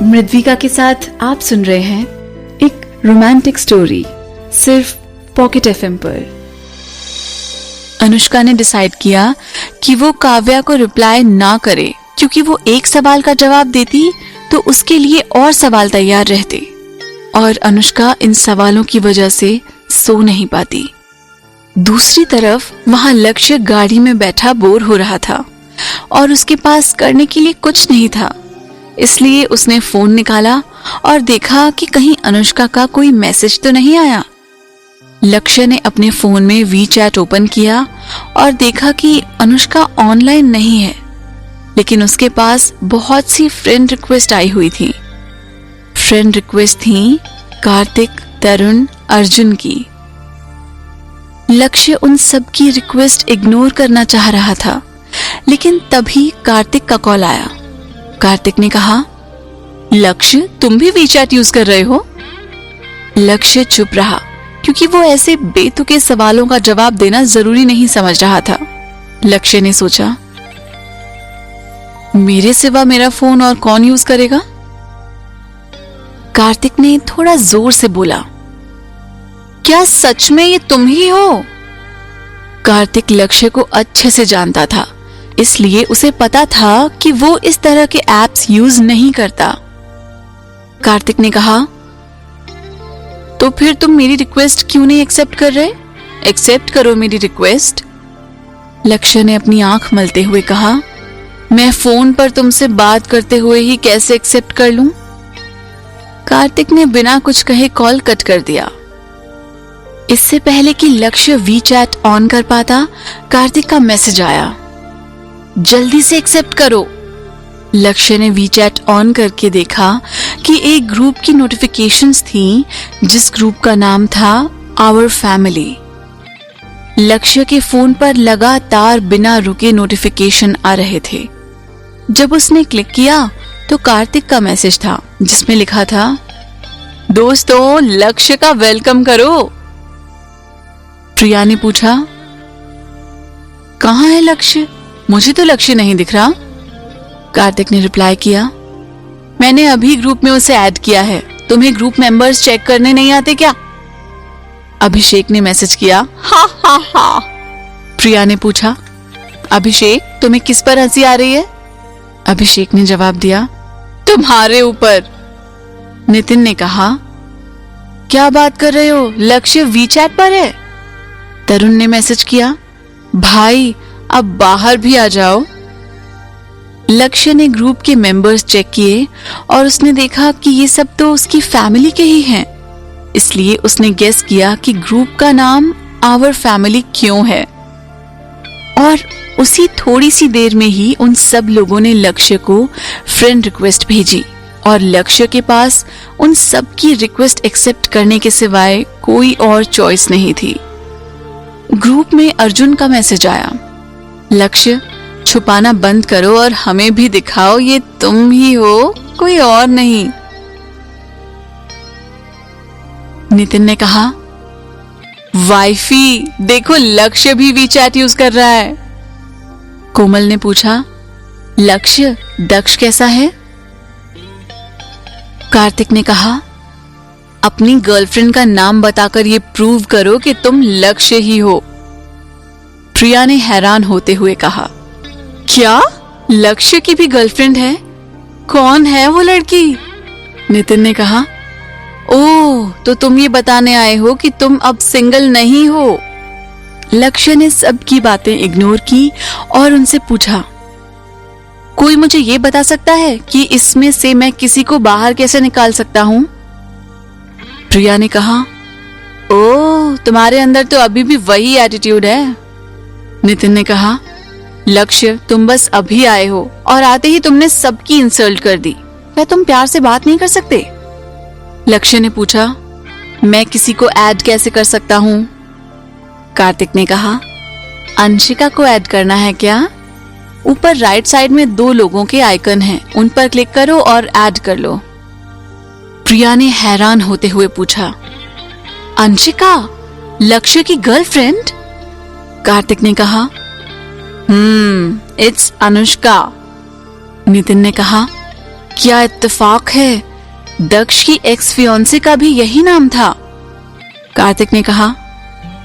मृद्विका के साथ आप सुन रहे हैं एक रोमांटिक स्टोरी सिर्फ पॉकेट एफएम पर। अनुष्का ने डिसाइड किया कि वो काव्या को रिप्लाई ना करे, क्योंकि वो एक सवाल का जवाब देती तो उसके लिए और सवाल तैयार रहते और अनुष्का इन सवालों की वजह से सो नहीं पाती। दूसरी तरफ वहां लक्ष्य गाड़ी में बैठा बोर हो रहा था और उसके पास करने के लिए कुछ नहीं था, इसलिए उसने फोन निकाला और देखा कि कहीं अनुष्का का कोई मैसेज तो नहीं आया। लक्ष्य ने अपने फोन में वीचैट ओपन किया और देखा कि अनुष्का ऑनलाइन नहीं है, लेकिन उसके पास बहुत सी फ्रेंड रिक्वेस्ट आई हुई थी। फ्रेंड रिक्वेस्ट थी कार्तिक, तरुण, अर्जुन की। लक्ष्य उन सब की रिक्वेस्ट इग्नोर करना चाह रहा था, लेकिन तभी कार्तिक का कॉल आया। कार्तिक ने कहा, लक्ष्य तुम भी वीचैट यूज कर रहे हो? लक्ष्य चुप रहा, क्योंकि वो ऐसे बेतुके सवालों का जवाब देना जरूरी नहीं समझ रहा था। लक्ष्य ने सोचा, मेरे सिवा मेरा फोन और कौन यूज करेगा? कार्तिक ने थोड़ा जोर से बोला, क्या सच में ये तुम ही हो? कार्तिक लक्ष्य को अच्छे से जानता था, इसलिए उसे पता था कि वो इस तरह के एप्स यूज नहीं करता। कार्तिक ने कहा, तो फिर तुम मेरी रिक्वेस्ट क्यों नहीं एक्सेप्ट कर रहे? एक्सेप्ट करो मेरी रिक्वेस्ट। लक्ष्य ने अपनी आंख मलते हुए कहा, मैं फोन पर तुमसे बात करते हुए ही कैसे एक्सेप्ट कर लूं? कार्तिक ने बिना कुछ कहे कॉल कट कर दिया। इससे पहले कि लक्ष्य वीचैट ऑन कर पाता, कार्तिक का मैसेज आया, जल्दी से एक्सेप्ट करो। लक्ष्य ने वीचैट ऑन करके देखा कि एक ग्रुप की नोटिफिकेशंस थी, जिस ग्रुप का नाम था आवर फैमिली। लक्ष्य के फोन पर लगातार बिना रुके नोटिफिकेशन आ रहे थे। जब उसने क्लिक किया तो कार्तिक का मैसेज था, जिसमें लिखा था, दोस्तों लक्ष्य का वेलकम करो। प्रिया ने पूछा, कहाँ है लक्ष्य? मुझे तो लक्ष्य नहीं दिख रहा। कार्तिक ने रिप्लाई किया, मैंने अभी ग्रुप में उसे ऐड किया है, तुम्हें ग्रुप मेंबर्स चेक करने नहीं आते क्या? अभिषेक ने मैसेज किया, हा हा हा। प्रिया ने पूछा, अभिषेक तुम्हें किस पर हंसी आ रही है? अभिषेक ने जवाब दिया, तुम्हारे ऊपर। नितिन ने कहा, क्या बात कर रहे हो, लक्ष्य वीचैट पर है? तरुण ने मैसेज किया, भाई अब बाहर भी आ जाओ। लक्ष्य ने ग्रुप के मेंबर्स चेक किए और उसने देखा कि ये सब तो उसकी फैमिली के ही हैं, इसलिए उसने गेस किया कि ग्रुप का नाम आवर फैमिली क्यों है। और उसी थोड़ी सी देर में ही उन सब लोगों ने लक्ष्य को फ्रेंड रिक्वेस्ट भेजी और लक्ष्य के पास उन सब की रिक्वेस्ट एक्सेप्ट करने के सिवाय कोई और चॉइस नहीं थी। ग्रुप में अर्जुन का मैसेज आया, लक्ष्य छुपाना बंद करो और हमें भी दिखाओ ये तुम ही हो, कोई और नहीं। नितिन ने कहा, वाइफी देखो लक्ष्य भी वीचैट यूज कर रहा है। कोमल ने पूछा, लक्ष्य दक्ष कैसा है? कार्तिक ने कहा, अपनी गर्लफ्रेंड का नाम बताकर ये प्रूव करो कि तुम लक्ष्य ही हो। प्रिया ने हैरान होते हुए कहा, क्या लक्ष्य की भी गर्लफ्रेंड है? कौन है वो लड़की? नितिन ने कहा, ओह तो तुम ये बताने आए हो कि तुम अब सिंगल नहीं हो। लक्ष्य ने सबकी बातें इग्नोर की और उनसे पूछा, कोई मुझे ये बता सकता है कि इसमें से मैं किसी को बाहर कैसे निकाल सकता हूं? प्रिया ने कहा, ओह तुम्हारे अंदर तो अभी भी वही एटीट्यूड है। नितिन ने कहा, लक्ष्य तुम बस अभी आए हो और आते ही तुमने सबकी इंसल्ट कर दी, क्या तुम प्यार से बात नहीं कर सकते? लक्ष्य ने पूछा, मैं किसी को ऐड कैसे कर सकता हूं? कार्तिक ने कहा, अंशिका को ऐड करना है क्या? ऊपर राइट साइड में 2 लोगों के आइकन हैं, उन पर क्लिक करो और ऐड कर लो। प्रिया ने हैरान होते हुए पूछा, अंशिका लक्ष्य की गर्लफ्रेंड? कार्तिक ने कहा, इट्स अनुष्का। नितिन ने कहा, क्या इत्तेफाक है, दक्ष की एक्स फियोंसे का भी यही नाम था। कार्तिक ने कहा,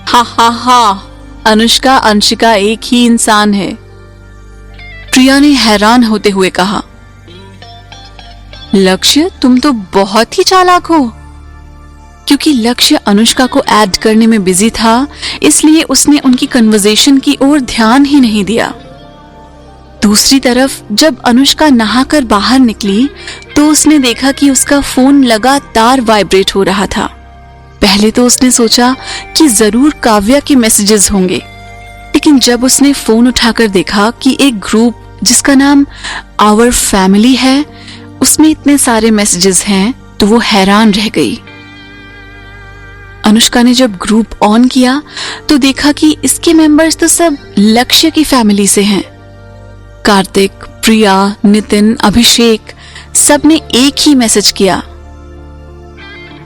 हा, अनुष्का अंशिका एक ही इंसान है। प्रिया ने हैरान होते हुए कहा, लक्ष्य तुम तो बहुत ही चालाक हो। क्योंकि लक्ष्य अनुष्का को ऐड करने में बिजी था, इसलिए उसने उनकी कन्वर्सेशन की ओर ध्यान ही नहीं दिया। दूसरी तरफ जब अनुष्का नहाकर बाहर निकली तो उसने देखा कि उसका फोन लगातार वाइब्रेट हो रहा था। पहले तो उसने सोचा कि जरूर काव्या के मैसेजेस होंगे, लेकिन जब उसने फोन उठाकर देखा कि एक ग्रुप जिसका नाम आवर फैमिली है, उसमें इतने सारे मैसेजेस हैं, तो वो हैरान रह गई। अनुष्का ने जब ग्रुप ऑन किया तो देखा कि इसके मेंबर्स तो सब लक्ष्य की फैमिली से हैं। कार्तिक, प्रिया, नितिन, अभिषेक सबने एक ही मैसेज किया,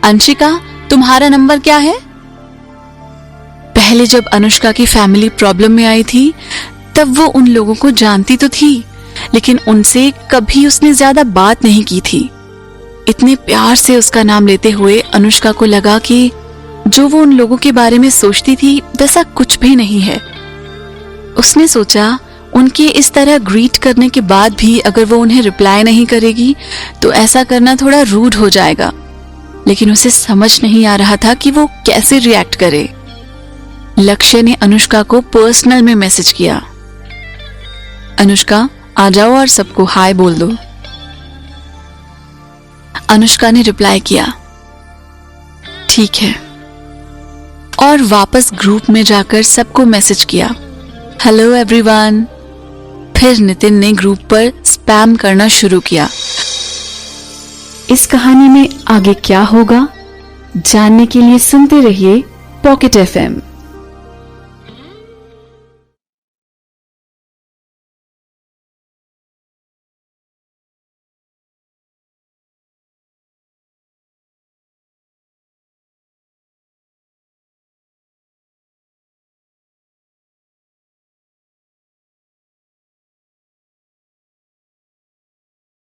अंशिका तुम्हारा नंबर क्या है? पहले जब अनुष्का की फैमिली प्रॉब्लम में आई थी तब वो उन लोगों को जानती तो थी, लेकिन उनसे कभी उसने ज्यादा बात नहीं की थी। इतने प्यार से उसका नाम लेते हुए अनुष्का को लगा कि जो वो उन लोगों के बारे में सोचती थी वैसा कुछ भी नहीं है। उसने सोचा उनके इस तरह ग्रीट करने के बाद भी अगर वो उन्हें रिप्लाई नहीं करेगी तो ऐसा करना थोड़ा रूड हो जाएगा, लेकिन उसे समझ नहीं आ रहा था कि वो कैसे रिएक्ट करे। लक्ष्य ने अनुष्का को पर्सनल में मैसेज किया, अनुष्का आ जाओ और सबको हाय बोल दो। अनुष्का ने रिप्लाई किया, ठीक है, और वापस ग्रुप में जाकर सबको मैसेज किया, हेलो एवरीवन। फिर नितिन ने ग्रुप पर स्पैम करना शुरू किया। इस कहानी में आगे क्या होगा जानने के लिए सुनते रहिए पॉकेट FM।